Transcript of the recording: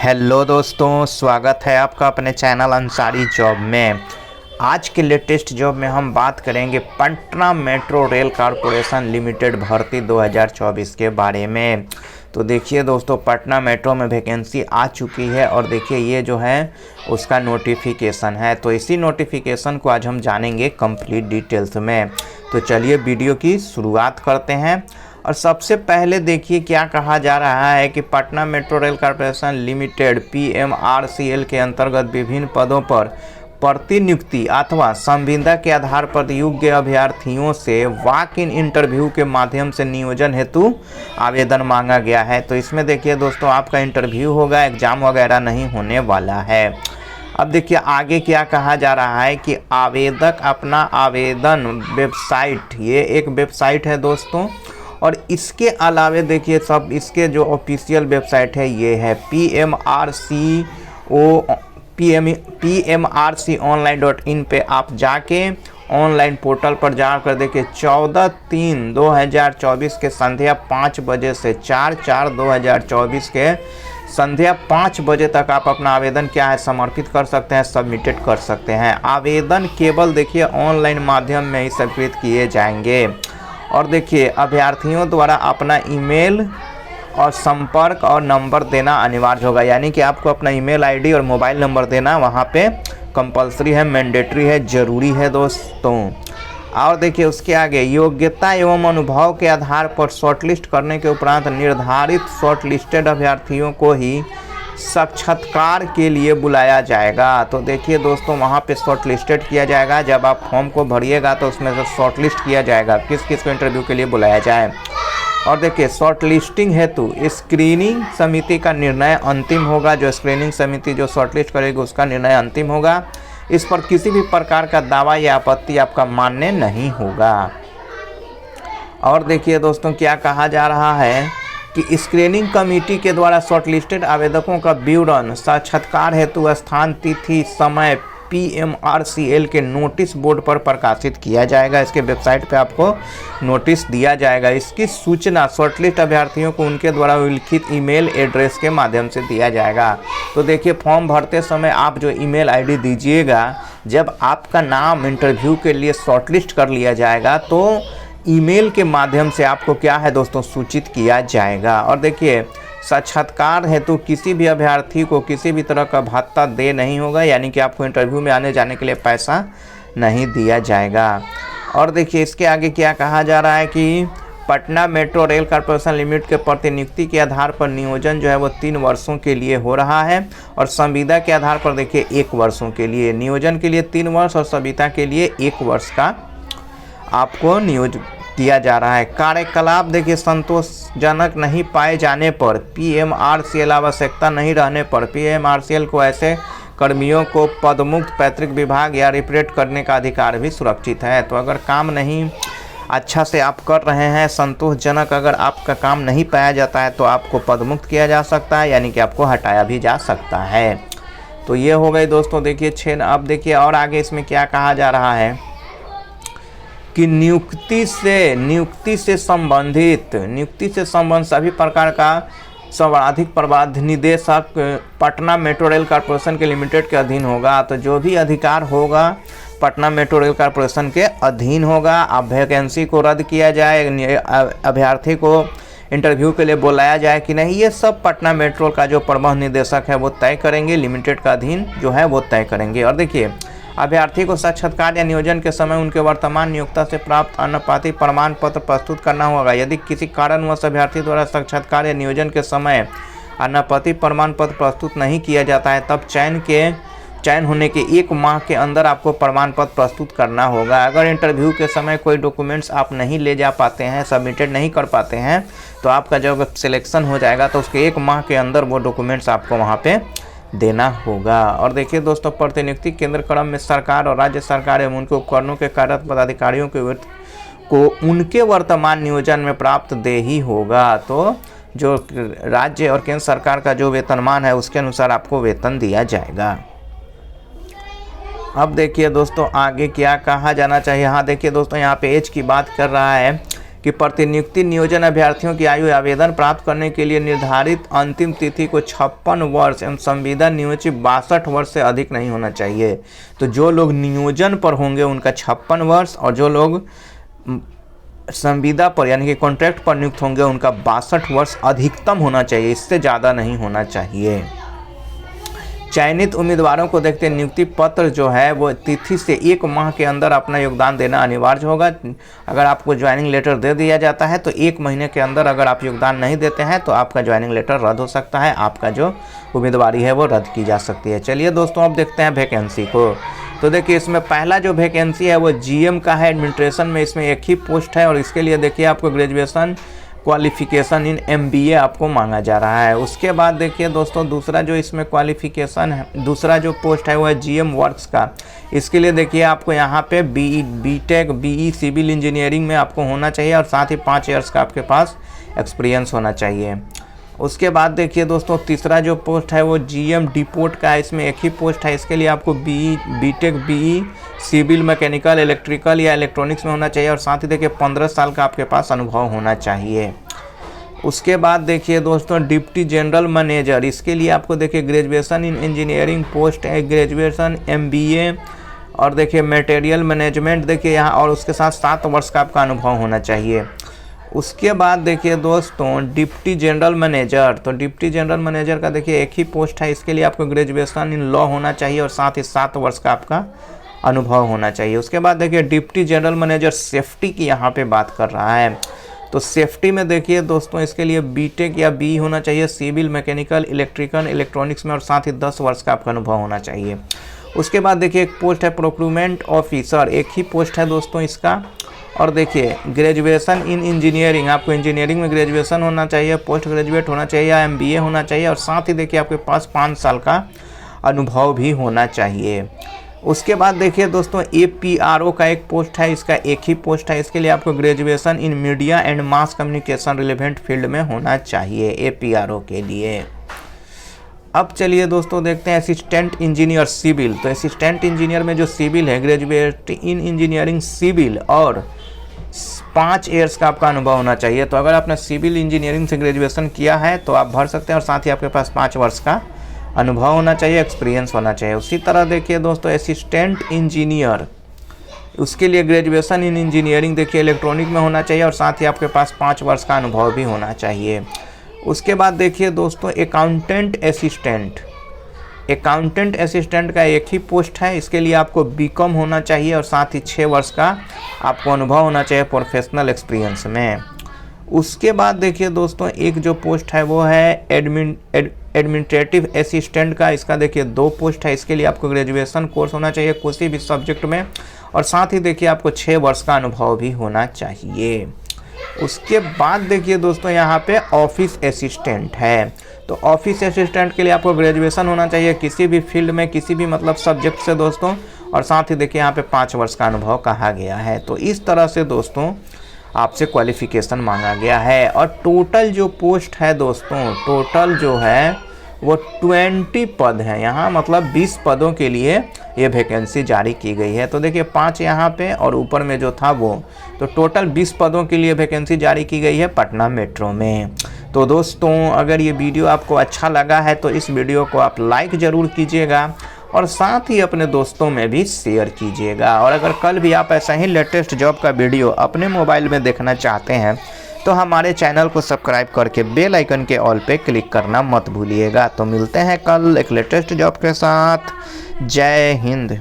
Hello दोस्तों, स्वागत है आपका अपने चैनल अंसारी जॉब में। आज के लेटेस्ट जॉब में हम बात करेंगे Patna metro rail corporation limited भर्ती 2024 के बारे में। तो देखिए दोस्तों, पटना मेट्रो में वैकेंसी आ चुकी है और देखिए ये जो है उसका नोटिफिकेशन है। तो इसी नोटिफिकेशन को आज हम जानेंगे कंप्लीट डिटेल्स में। तो चलिए वीडियो की शुरुआत करते हैं। और सबसे पहले देखिए क्या कहा जा रहा है कि Patna metro rail corporation limited PMRCL के अंतर्गत विभिन्न पदों पर प्रतिनियुक्ति अथवा संविदा के आधार पर योग्य अभ्यर्थियों से वॉक इन इंटरव्यू के माध्यम से नियोजन हेतु आवेदन मांगा गया है। तो इसमें देखिए दोस्तों, आपका इंटरव्यू होगा, एग्जाम वगैरह नहीं होने वाला है। अब देखिए आगे क्या कहा जा रहा है कि आवेदक अपना आवेदन वेबसाइट, ये एक वेबसाइट है दोस्तों, और इसके अलावे देखिए सब इसके जो ऑफिशियल वेबसाइट है ये है PMRConline.in पे आप जाके ऑनलाइन पोर्टल पर जाकर देखिए 14/3/2024 के संध्या 5 बजे से 4/4/2024 के संध्या 5 बजे तक आप अपना आवेदन क्या है समर्पित कर सकते हैं, सबमिटेड कर सकते हैं। आवेदन केवल देखिए ऑनलाइन माध्यम में ही स्वीकृत किए जाएंगे। और देखिए अभ्यर्थियों द्वारा अपना ईमेल और संपर्क और नंबर देना अनिवार्य होगा, यानी कि आपको अपना ईमेल आईडी और मोबाइल नंबर देना वहाँ पे कंपलसरी है, मैंडेटरी है, ज़रूरी है दोस्तों। और देखिए उसके आगे योग्यता एवं अनुभव के आधार पर शॉर्टलिस्ट करने के उपरांत निर्धारित शॉर्टलिस्टेड अभ्यर्थियों को ही साक्षात्कार के लिए बुलाया जाएगा। तो देखिए दोस्तों, वहाँ पे शॉर्ट लिस्टेड किया जाएगा। जब आप फॉर्म को भरिएगा तो उसमें से शॉर्ट लिस्ट किया जाएगा किस किस को इंटरव्यू के लिए बुलाया जाए। और देखिए शॉर्ट लिस्टिंग हेतु स्क्रीनिंग समिति का निर्णय अंतिम होगा। जो स्क्रीनिंग समिति जो शॉर्ट लिस्ट करेगी उसका निर्णय अंतिम होगा। इस पर किसी भी प्रकार का दावा या आपत्ति आपका मान्य नहीं होगा। और देखिए दोस्तों क्या कहा जा रहा है कि स्क्रीनिंग कमेटी के द्वारा शॉर्टलिस्टेड आवेदकों का विवरण साक्षात्कार हेतु स्थान, तिथि, समय PMRCL के नोटिस बोर्ड पर प्रकाशित किया जाएगा। इसके वेबसाइट पे आपको नोटिस दिया जाएगा। इसकी सूचना शॉर्टलिस्ट अभ्यर्थियों को उनके द्वारा उल्लिखित ईमेल एड्रेस के माध्यम से दिया जाएगा। तो देखिए फॉर्म भरते समय आप जो ईमेल आईडी दीजिएगा, जब आपका नाम इंटरव्यू के लिए शॉर्टलिस्ट कर लिया जाएगा तो ईमेल के माध्यम से आपको क्या है दोस्तों सूचित किया जाएगा। और देखिए साक्षात्कार हेतु किसी भी अभ्यर्थी को किसी भी तरह का भत्ता दे नहीं होगा, यानी कि आपको इंटरव्यू में आने जाने के लिए पैसा नहीं दिया जाएगा। और देखिए इसके आगे क्या कहा जा रहा है कि Patna metro rail corporation limited के प्रतिनियुक्ति के आधार पर नियोजन जो है वो 3 वर्षों के लिए हो रहा है। और संविदा के आधार पर देखिए 1 वर्षों के लिए, नियोजन के लिए 3 वर्ष और संविदा के लिए 1 वर्ष का आपको नियोजन दिया जा रहा है। कार्यकलाप देखिए संतोषजनक नहीं पाए जाने पर, PMRCL आवश्यकता नहीं रहने पर PMRCL को ऐसे कर्मियों को पदमुक्त पैतृक विभाग या रिप्रेट करने का अधिकार भी सुरक्षित है। तो अगर काम नहीं अच्छा से आप कर रहे हैं, संतोषजनक अगर आपका काम नहीं पाया जाता है तो आपको पदमुक्त किया जा सकता है, यानी कि आपको हटाया भी जा सकता है। तो ये हो गई दोस्तों देखिए 6। अब देखिए और आगे इसमें क्या कहा जा रहा है कि नियुक्ति से संबंधित सभी प्रकार का सर्वाधिक प्रबंध निदेशक पटना मेट्रो रेल कॉरपोरेशन के लिमिटेड के अधीन होगा। तो जो भी अधिकार होगा पटना मेट्रो रेल कॉरपोरेशन के अधीन होगा। अब वैकेंसी को रद्द किया जाए, अभ्यर्थी को इंटरव्यू के लिए बुलाया जाए कि नहीं, ये सब पटना मेट्रो का जो प्रबंध निदेशक है वो तय करेंगे, लिमिटेड का अधीन जो है वो तय करेंगे। और देखिए अभ्यर्थी को साक्षात्कार या नियोजन के समय उनके वर्तमान नियोक्ता से प्राप्त अनुपाति प्रमाण पत्र प्रस्तुत करना होगा। यदि किसी कारणवश अभ्यर्थी द्वारा साक्षात्कार या नियोजन के समय अनुपाति प्रमाण पत्र प्रस्तुत नहीं किया जाता है, तब चयन होने के 1 माह के अंदर आपको प्रमाण पत्र प्रस्तुत करना होगा। अगर इंटरव्यू के समय कोई डॉक्यूमेंट्स आप नहीं ले जा पाते हैं, सबमिटेड नहीं कर पाते हैं, तो आपका जब सिलेक्शन हो जाएगा तो उसके 1 माह के अंदर वो डॉक्यूमेंट्स आपको वहाँ पे देना होगा। और देखिए दोस्तों, प्रतिनियुक्ति केंद्र क्रम में सरकार और राज्य सरकार एवं उनके उपकरणों के कार्यरत पदाधिकारियों को उनके वर्तमान नियोजन में प्राप्त दे ही होगा। तो जो राज्य और केंद्र सरकार का जो वेतनमान है उसके अनुसार आपको वेतन दिया जाएगा। अब देखिए दोस्तों आगे क्या कहा जाना चाहिए। हाँ देखिए दोस्तों, यहाँ पे एज की बात कर रहा है कि प्रतिनियुक्ति नियोजन अभ्यर्थियों की आयु आवेदन प्राप्त करने के लिए निर्धारित अंतिम तिथि को 56 वर्ष एवं संविदा नियोजित 62 वर्ष से अधिक नहीं होना चाहिए। तो जो लोग नियोजन पर होंगे उनका 56 वर्ष और जो लोग संविदा पर यानी कि कॉन्ट्रैक्ट पर नियुक्त होंगे उनका 62 वर्ष अधिकतम होना चाहिए, इससे ज़्यादा नहीं होना चाहिए। चयनित उम्मीदवारों को देखते नियुक्ति पत्र जो है वो तिथि से 1 माह के अंदर अपना योगदान देना अनिवार्य होगा। अगर आपको ज्वाइनिंग लेटर दे दिया जाता है तो 1 महीने के अंदर अगर आप योगदान नहीं देते हैं तो आपका ज्वाइनिंग लेटर रद्द हो सकता है, आपका जो उम्मीदवारी है वो रद्द की जा सकती है। चलिए दोस्तों अब देखते हैं वैकेंसी को। तो देखिए इसमें पहला जो वैकेंसी है वो जीएम का है एडमिनिस्ट्रेशन में, इसमें एक ही पोस्ट है और इसके लिए देखिए आपको ग्रेजुएशन क्वालिफिकेशन इन एमबीए आपको मांगा जा रहा है। उसके बाद देखिए दोस्तों दूसरा जो इसमें क्वालिफिकेशन है, दूसरा जो पोस्ट है वो है जीएम वर्क्स का। इसके लिए देखिए आपको यहाँ पे बीटेक बीई सिविल इंजीनियरिंग में आपको होना चाहिए और साथ ही 5 ईयर्स का आपके पास एक्सपीरियंस होना चाहिए। उसके बाद देखिए दोस्तों तीसरा जो पोस्ट है वो जीएम डिपोर्ट का है, इसमें एक ही पोस्ट है। इसके लिए आपको BTech BE civil mechanical electrical या इलेक्ट्रॉनिक्स में होना चाहिए और साथ ही देखिए 15 साल का आपके पास अनुभव होना चाहिए। उसके बाद देखिए दोस्तों डिप्टी जनरल मैनेजर, इसके लिए आपको देखिए ग्रेजुएशन इन इंजीनियरिंग पोस्ट है, ग्रेजुएशन एमबीए और देखिए मटेरियल मैनेजमेंट देखिए यहाँ, और उसके साथ 7 वर्ष का आपका अनुभव होना चाहिए। उसके बाद देखिए दोस्तों डिप्टी जनरल मैनेजर, तो डिप्टी जनरल मैनेजर का देखिए एक ही पोस्ट है। इसके लिए आपको ग्रेजुएशन इन लॉ होना चाहिए और साथ ही 7 वर्ष का आपका अनुभव होना चाहिए। उसके बाद देखिए डिप्टी जनरल मैनेजर सेफ्टी की यहाँ पे बात कर रहा है, तो सेफ्टी में देखिए दोस्तों इसके लिए बीटेक या बी होना चाहिए सिविल मैकेनिकल इलेक्ट्रिकल इलेक्ट्रॉनिक्स में और साथ ही 10 वर्ष का आपका अनुभव होना चाहिए। उसके बाद देखिए एक पोस्ट है प्रोक्यूरमेंट ऑफिसर, एक ही पोस्ट है दोस्तों इसका। और देखिए ग्रेजुएशन इन इंजीनियरिंग, आपको इंजीनियरिंग में ग्रेजुएशन होना चाहिए, पोस्ट ग्रेजुएट होना चाहिए या एमबीए होना चाहिए और साथ ही देखिए आपके पास 5 साल का अनुभव भी होना चाहिए। उसके बाद देखिए दोस्तों एपीआरओ का एक पोस्ट है, इसका एक ही पोस्ट है। इसके लिए आपको graduation in media and mass communication relevant field में होना चाहिए एपीआरओ के लिए। अब चलिए दोस्तों देखते हैं असिस्टेंट इंजीनियर सिविल, तो असिस्टेंट इंजीनियर में जो सिविल है ग्रेजुएट इन इंजीनियरिंग सिविल और 5 ईयर्स का आपका अनुभव होना चाहिए। तो अगर आपने सिविल इंजीनियरिंग से ग्रेजुएशन किया है तो आप भर सकते हैं और साथ ही आपके पास 5 वर्ष का अनुभव होना चाहिए, एक्सपीरियंस होना चाहिए। उसी तरह देखिए दोस्तों असिस्टेंट इंजीनियर, उसके लिए ग्रेजुएशन इन इंजीनियरिंग देखिए इलेक्ट्रॉनिक में होना चाहिए और साथ ही आपके पास 5 वर्ष का अनुभव भी होना चाहिए। उसके बाद देखिए दोस्तों अकाउंटेंट असिस्टेंट, अकाउंटेंट असिस्टेंट का एक ही पोस्ट है। इसके लिए आपको बीकॉम होना चाहिए और साथ ही 6 वर्ष का आपको अनुभव होना चाहिए प्रोफेशनल एक्सपीरियंस में। उसके बाद देखिए दोस्तों एक जो पोस्ट है वो है एडमिनिस्ट्रेटिव असिस्टेंट का, इसका देखिए 2 पोस्ट है। इसके लिए आपको ग्रेजुएशन कोर्स होना चाहिए किसी भी सब्जेक्ट में और साथ ही देखिए आपको 6 वर्ष का अनुभव भी होना चाहिए। उसके बाद देखिए दोस्तों यहाँ पे ऑफिस असिस्टेंट है, तो ऑफिस असिस्टेंट के लिए आपको ग्रेजुएशन होना चाहिए किसी भी फील्ड में, किसी भी मतलब सब्जेक्ट से दोस्तों, और साथ ही देखिए यहाँ पे 5 वर्ष का अनुभव कहा गया है। तो इस तरह से दोस्तों आपसे क्वालिफिकेशन मांगा गया है और टोटल जो पोस्ट है दोस्तों, टोटल जो है वो 20 पद हैं यहाँ, मतलब 20 पदों के लिए ये वैकेंसी जारी की गई है। तो देखिए 5 यहाँ पे और ऊपर में जो था वो, तो टोटल 20 पदों के लिए वैकेंसी जारी की गई है पटना मेट्रो में। तो दोस्तों अगर ये वीडियो आपको अच्छा लगा है तो इस वीडियो को आप लाइक ज़रूर कीजिएगा और साथ ही अपने दोस्तों में भी शेयर कीजिएगा। और अगर कल भी आप ऐसा ही लेटेस्ट जॉब का वीडियो अपने मोबाइल में देखना चाहते हैं तो हमारे चैनल को सब्सक्राइब करके बेल आइकन के ऑल पे क्लिक करना मत भूलिएगा। तो मिलते हैं कल एक लेटेस्ट जॉब के साथ। जय हिंद।